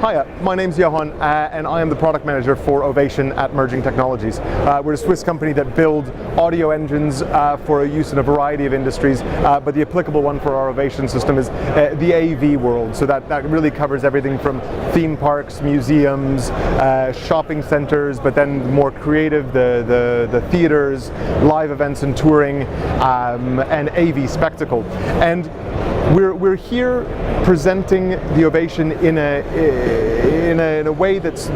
Hiya, my name's Johan and I am the product manager for Ovation at Merging Technologies. We're a Swiss company that build audio engines for use in a variety of industries, but the applicable one for our Ovation system is the AV world. So that really covers everything from theme parks, museums, shopping centers, but then more creative, the theaters, live events and touring, and AV spectacle. And we're here presenting the Ovation in a way that's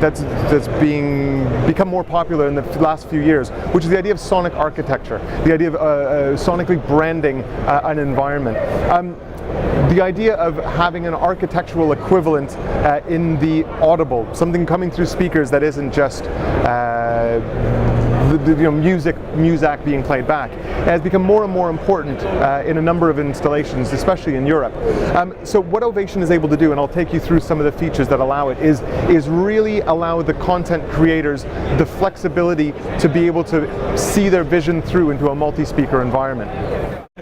become more popular in the last few years, which is the idea of sonic architecture, the idea of sonically branding an environment. The idea of having an architectural equivalent in the audible, something coming through speakers that isn't just music being played back, has become more and more important in a number of installations, especially in Europe. So what Ovation is able to do, and I'll take you through some of the features that allow it, is really allow the content creators the flexibility to be able to see their vision through into a multi-speaker environment.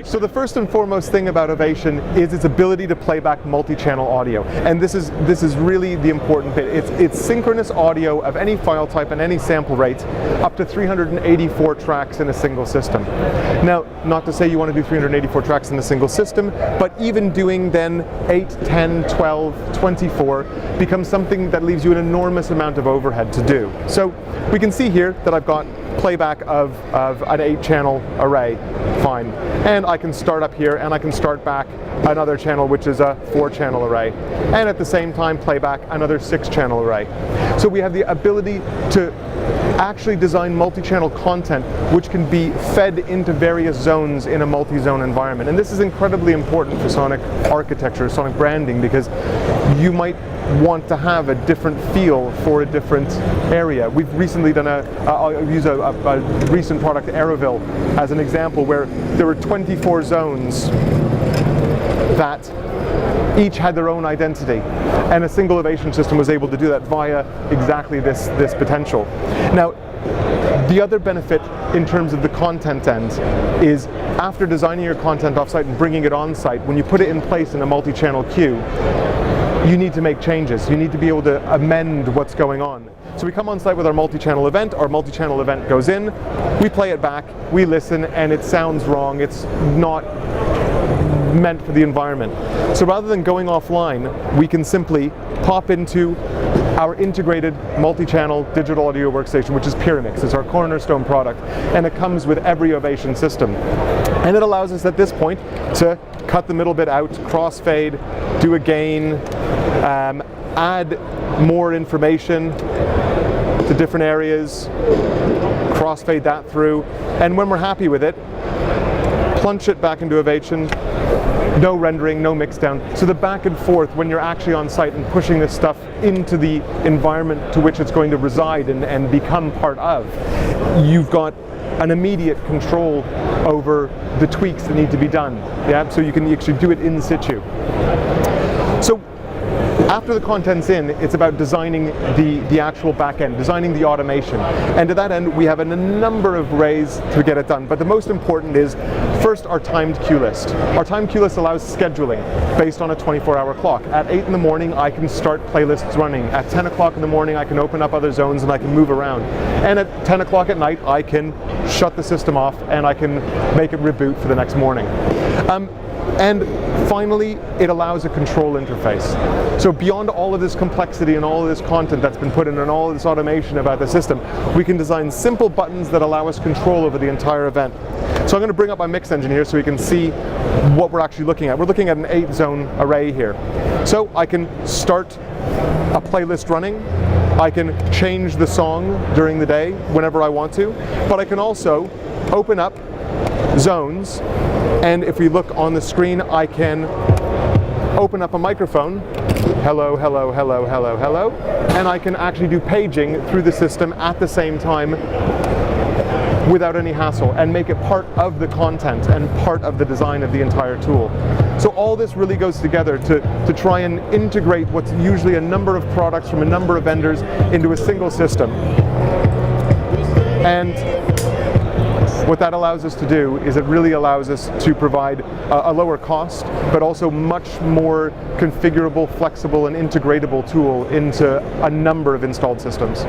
So the first and foremost thing about Ovation is its ability to play back multi-channel audio, and this is really the important bit. It's synchronous audio of any file type and any sample rate, up to 384 tracks in a single system. Now, not to say you want to do 384 tracks in a single system, but even doing then 8, 10, 12, 24 becomes something that leaves you an enormous amount of overhead to do. So we can see here that I've got playback of an 8-channel array, fine. And I can start up here and I can start back another channel which is a 4-channel array. And at the same time play back another 6-channel array. So we have the ability to actually design multi-channel content which can be fed into various zones in a multi-zone environment. And this is incredibly important for sonic architecture, sonic branding, because you might want to have a different feel for a different area. We've recently done I'll use a recent product, Aeroville, as an example, where there were 24 zones that each had their own identity, and a single Ovation system was able to do that via exactly this potential. Now, the other benefit in terms of the content end is, after designing your content offsite and bringing it on site, when you put it in place in a multi-channel queue, you need to make changes. You need to be able to amend what's going on. So we come on site with our multi-channel event, our multi-channel event goes in, we play it back, we listen, and it sounds wrong, it's not meant for the environment. So rather than going offline, we can simply pop into our integrated multi-channel digital audio workstation, which is Pyramix. It's our cornerstone product, and it comes with every Ovation system. And it allows us at this point to cut the middle bit out, crossfade, do a gain, add more information to different areas, crossfade that through, and when we're happy with it, plunge it back into Ovation. No rendering, no mixdown. So the back and forth when you're actually on site and pushing this stuff into the environment to which it's going to reside and become part of, you've got an immediate control over the tweaks that need to be done. Yeah, so you can actually do it in situ. So after the content's in, it's about designing the actual back end, designing the automation. And to that end, we have a number of ways to get it done. But the most important is, first, our timed queue list. Our timed queue list allows scheduling based on a 24-hour clock. At 8 in the morning, I can start playlists running. At 10 o'clock in the morning, I can open up other zones and I can move around. And at 10 o'clock at night, I can shut the system off and I can make it reboot for the next morning. And finally, it allows a control interface. So beyond all of this complexity and all of this content that's been put in and all of this automation about the system, we can design simple buttons that allow us control over the entire event. So I'm going to bring up my mix engine here so we can see what we're actually looking at. We're looking at an 8-zone array here. So I can start a playlist running. I can change the song during the day whenever I want to, but I can also open up zones, and if we look on the screen, I can open up a microphone, hello, hello, hello, hello, hello, and I can actually do paging through the system at the same time without any hassle, and make it part of the content and part of the design of the entire tool. So all this really goes together to try and integrate what's usually a number of products from a number of vendors into a single system. And What that allows us to do is it really allows us to provide a lower cost, but also much more configurable, flexible, and integratable tool into a number of installed systems.